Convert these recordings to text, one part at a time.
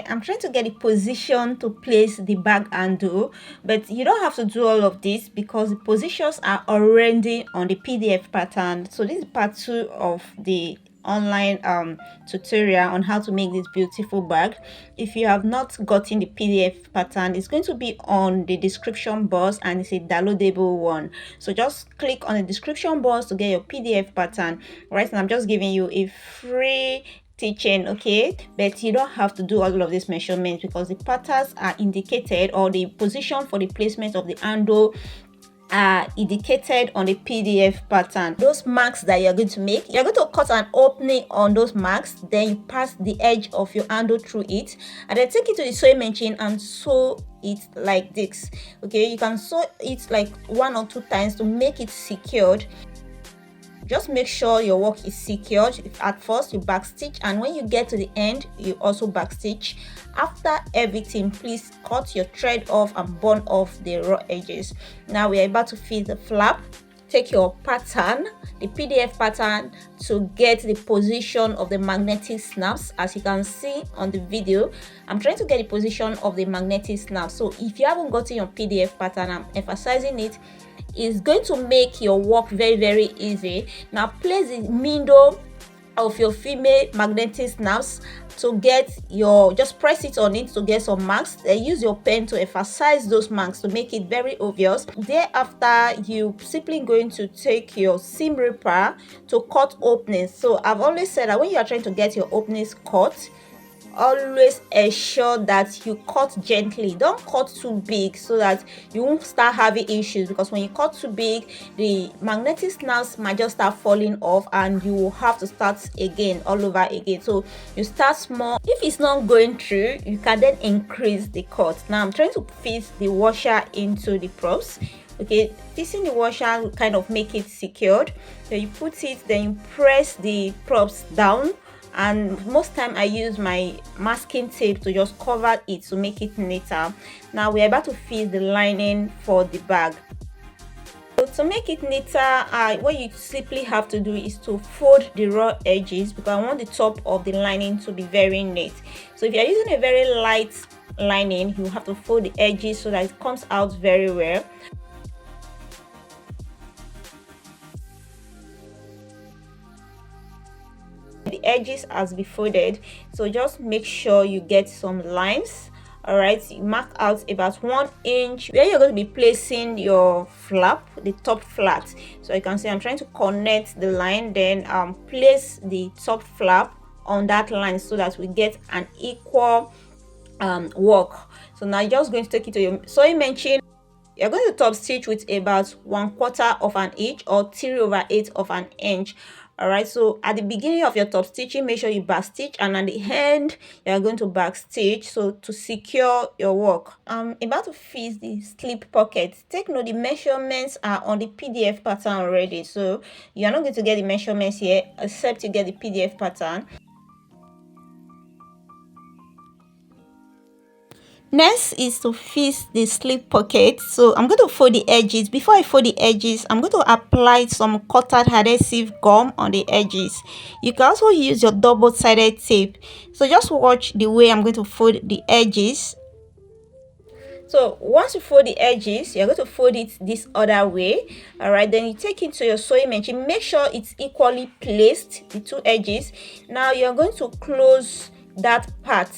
I'm trying to get the position to place the bag handle, but you don't have to do all of this because the positions are already on the PDF pattern. So this is part 2 of the online tutorial on how to make this beautiful bag. If you have not gotten the PDF pattern, it's going to be on the description box and it's a downloadable one. So just click on the description box to get your PDF pattern. Right now I'm just giving you a free teaching, okay, but you don't have to do all of these measurements because the patterns are indicated, or the position for the placement of the handle are indicated on the PDF pattern. Those marks that you're going to make, you're going to cut an opening on those marks, then you pass the edge of your handle through it, and then take it to the sewing machine and sew it like this. Okay, you can sew it like 1 or 2 times to make it secured. Just make sure your work is secured. At first you back stitch, and when you get to the end you also back stitch. After everything, please cut your thread off and burn off the raw edges. Now we are about to fit the flap. Take your pattern, the PDF pattern, to get the position of the magnetic snaps. As you can see on the video, I'm trying to get the position of the magnetic snap. So if you haven't gotten your PDF pattern, I'm emphasizing it. It's going to make your work very easy. Now place the middle of your female magnetic snaps to get your, just press it on it to get some marks, then use your pen to emphasize those marks to make it very obvious. Thereafter, you simply going to take your seam ripper to cut openings. So I've always said that when you are trying to get your openings cut, always ensure that you cut gently. Don't cut too big so that you won't start having issues, because when you cut too big, the magnetic snaps might just start falling off and you will have to start again, all over again. So you start small. If it's not going through, you can then increase the cut. Now I'm trying to fit the washer into the props. Okay, fixing the washer will kind of make it secured. So you put it, then you press the props down, and most time I use my masking tape to just cover it to make it neater. Now we're about to fit the lining for the bag. So to make it neater, what you simply have to do is to fold the raw edges, because I want the top of the lining to be very neat. So if you're using a very light lining, you have to fold the edges so that it comes out very well. The edges has been folded, so just make sure you get some lines. All right, you mark out about 1 inch where you're going to be placing your flap, the top flat. So you can see I'm trying to connect the line, then place the top flap on that line so that we get an equal work. So now you're just going to take it to your sewing machine. You're going to top stitch with about 1/4 of an inch or 3/8 of an inch. All right, so at the beginning of your top stitching, make sure you back stitch, and at the end you're going to back stitch, so to secure your work. I'm about to fit the slip pocket. Take note, the measurements are on the PDF pattern already, so you're not going to get the measurements here except you get the PDF pattern. Next is to fit the slip pocket. So I'm going to fold the edges. Before I fold the edges, I'm going to apply some cotton adhesive gum on the edges. You can also use your double-sided tape. So just watch the way I'm going to fold the edges. So once you fold the edges, you're going to fold it this other way. All right, then you take it to your sewing machine. Make sure it's equally placed, the 2 edges. Now you're going to close that part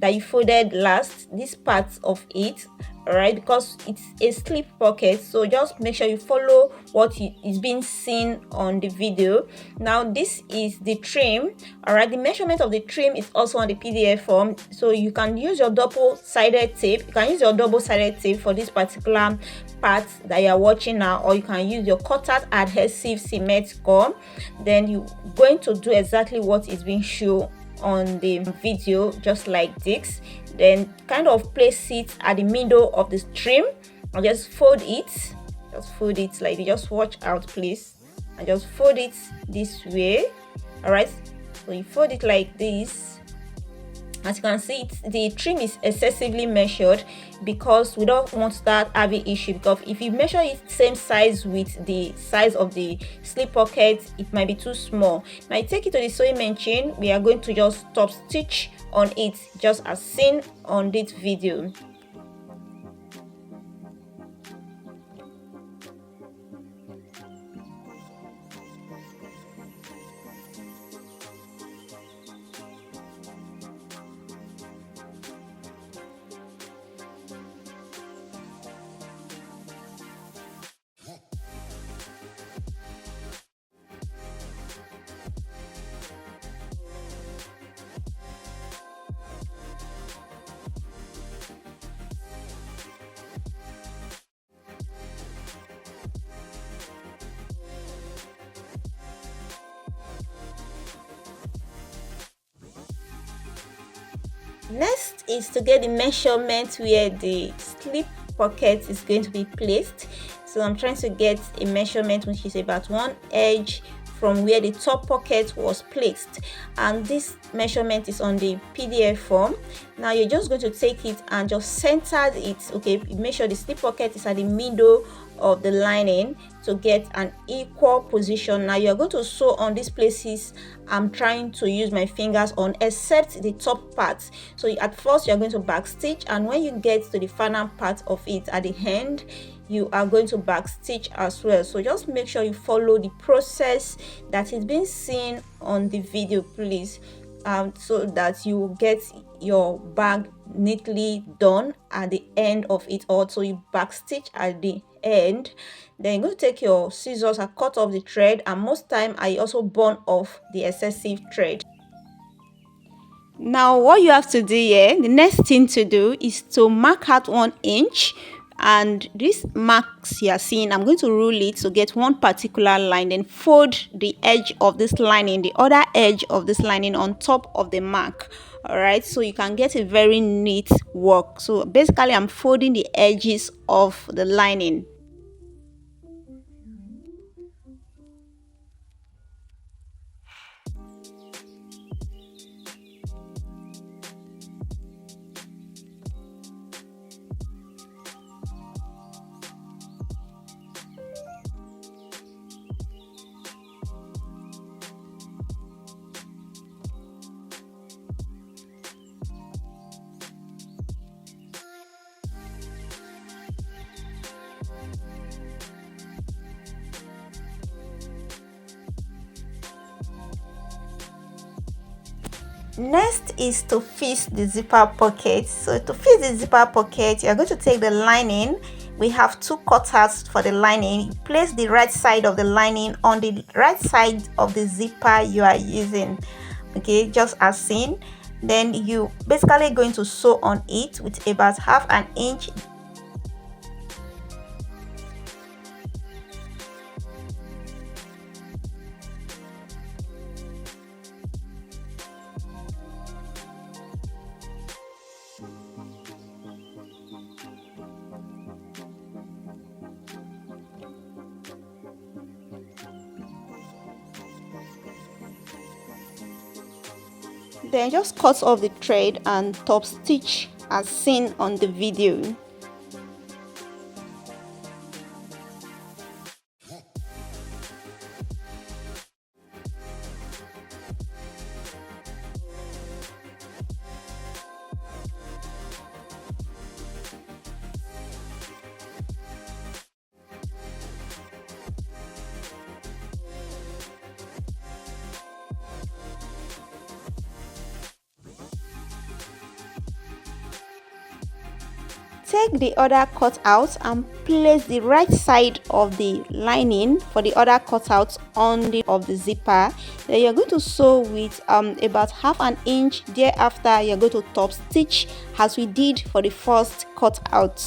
that you folded last, this part of it. All right, because it's a slip pocket, so just make sure you follow what is being seen on the video. Now this is the trim. All right, the measurement of the trim is also on the PDF form, so you can use your double-sided tape. You can use your double-sided tape for this particular part that you are watching now, or you can use your cotton adhesive cement gum. Then you're going to do exactly what is being shown on the video, just like this. Then kind of place it at the middle of the trim and just fold it. Just fold it like this. Just watch out, please, and just fold it this way. All right, so you fold it like this As you can see, the trim is excessively measured because we don't want to start having issue, because if you measure it same size with the size of the slip pocket, it might be too small. Now you take it to the sewing machine. We are going to just top stitch on it, just as seen on this video. Next is to get the measurement where the slip pocket is going to be placed. So I'm trying to get a measurement which is about 1 edge from where the top pocket was placed, and this measurement is on the PDF form. Now you're just going to take it and just center it. Okay, make sure the slip pocket is at the middle of the lining to get an equal position. Now you're going to sew on these places I'm trying to use my fingers on, except the top part. So at first you're going to back stitch, and when you get to the final part of it at the end, you are going to back stitch as well. So just make sure you follow the process that is being seen on the video, please, so that you will get your bag neatly done at the end of it. Also, you back stitch at the end, then you're going to take your scissors and cut off the thread, and most time I also burn off the excessive thread. Now what you have to do here, the next thing to do is to mark out 1 inch, and this marks you are seeing, I'm going to rule it to get one particular line, then fold the edge of this lining, the other edge of this lining on top of the mark. All right, so you can get a very neat work. So basically I'm folding the edges of the lining. Next is to fix the zipper pocket. So to fix the zipper pocket, you are going to take the lining. We have 2 cutouts for the lining. You place the right side of the lining on the right side of the zipper you are using, okay, just as seen. Then you basically going to sew on it with about 1/2 inch. Then just cut off the thread and top stitch as seen on the video. Take the other cutout and place the right side of the lining for the other cutout on the of the zipper. Then you're going to sew with about 1/2 inch. Thereafter you're going to top stitch as we did for the first cutout.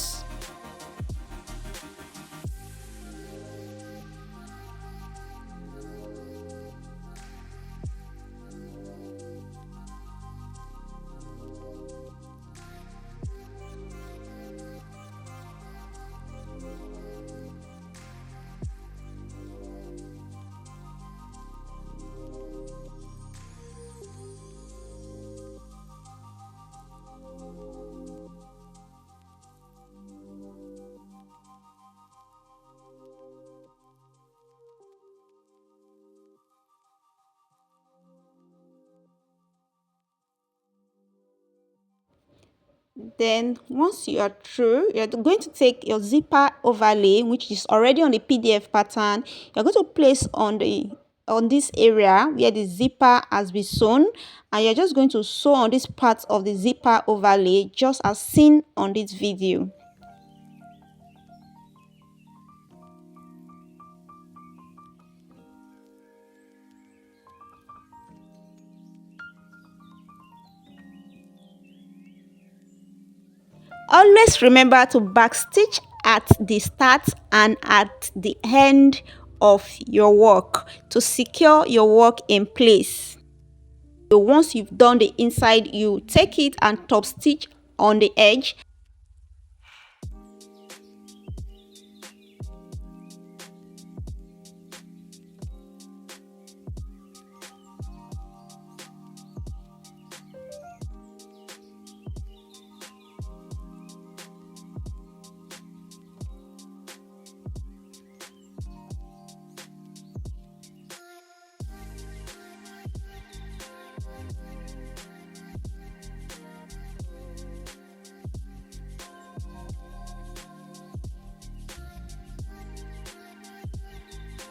Then once you are through, you're going to take your zipper overlay, which is already on the PDF pattern. You're going to place on this area where the zipper has been sewn, and you're just going to sew on this part of the zipper overlay, just as seen on this video. Always remember to backstitch at the start and at the end of your work to secure your work in place. So once you've done the inside, you take it and top stitch on the edge.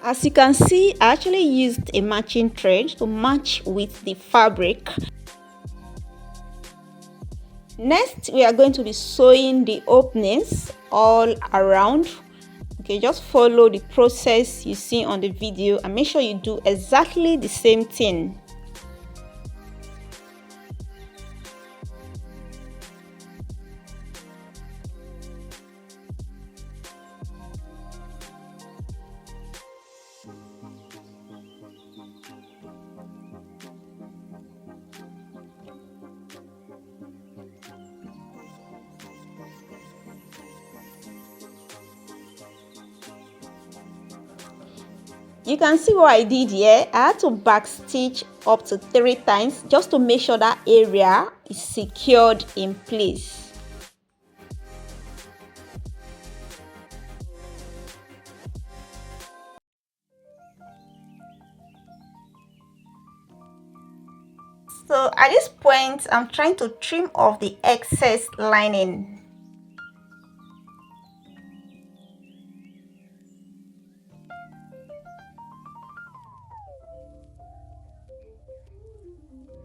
As you can see, I actually used a matching thread to match with the fabric. Next, we are going to be sewing the openings all around. Okay, just follow the process you see on the video and make sure you do exactly the same thing. You can see what I did here. I had to backstitch up to 3 times just to make sure that area is secured in place. So at this point, I'm trying to trim off the excess lining.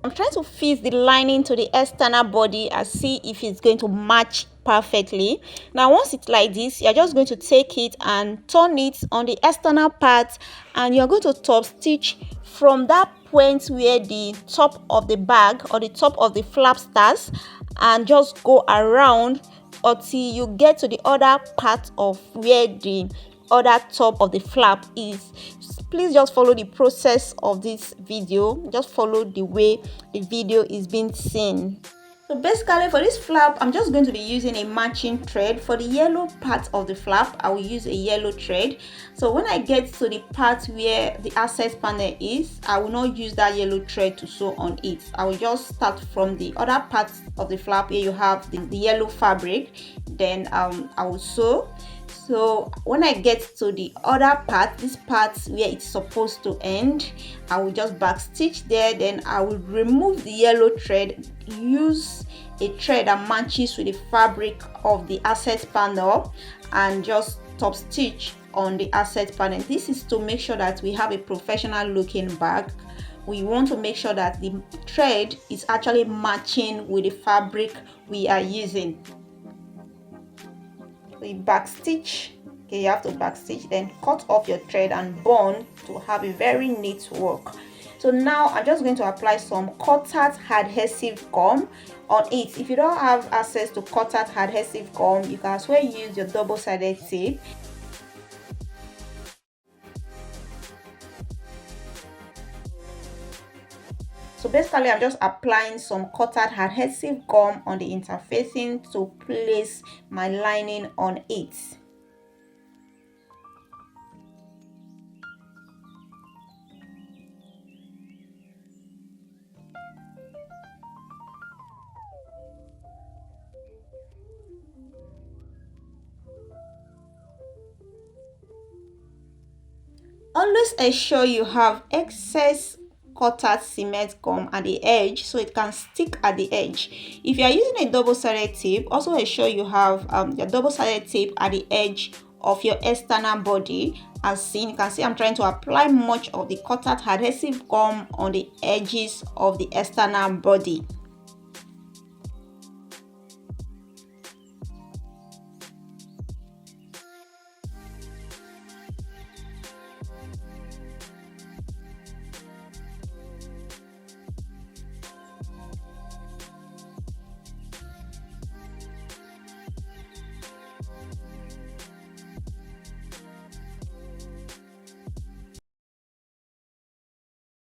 I'm trying to fit the lining to the external body and see if it's going to match perfectly. Now once it's like this, you're just going to take it and turn it on the external part, and you're going to top stitch from that point where the top of the bag or the top of the flap starts, and just go around until you get to the other part of where the other top of the flap is. Please just follow the process of this video. Just follow the way the video is being seen. So basically for this flap, I'm just going to be using a matching thread. For the yellow part of the flap, I will use a yellow thread. So when I get to the part where the access panel is, I will not use that yellow thread to sew on it. I will just start from the other part of the flap where you have the yellow fabric. Then I will sew. So when I get to the other part, this part where it's supposed to end, I will just back stitch there. Then I will remove the yellow thread, use a thread that matches with the fabric of the access panel, and just top stitch on the access panel. This is to make sure that we have a professional looking bag. We want to make sure that the thread is actually matching with the fabric we are using. So you back stitch. Okay, you have to back stitch, then cut off your thread and bond to have a very neat work. So now I'm just going to apply some cotton adhesive gum on it. If you don't have access to cotton adhesive gum, you can as well use your double-sided tape. So basically I'm just applying some cotton adhesive gum on the interfacing to place my lining on it. Always ensure you have excess cutted cement gum at the edge so it can stick at the edge. If you are using a double-sided tape, also ensure you have your double-sided tape at the edge of your external body. As seen, you can see I'm trying to apply much of the cutted adhesive gum on the edges of the external body.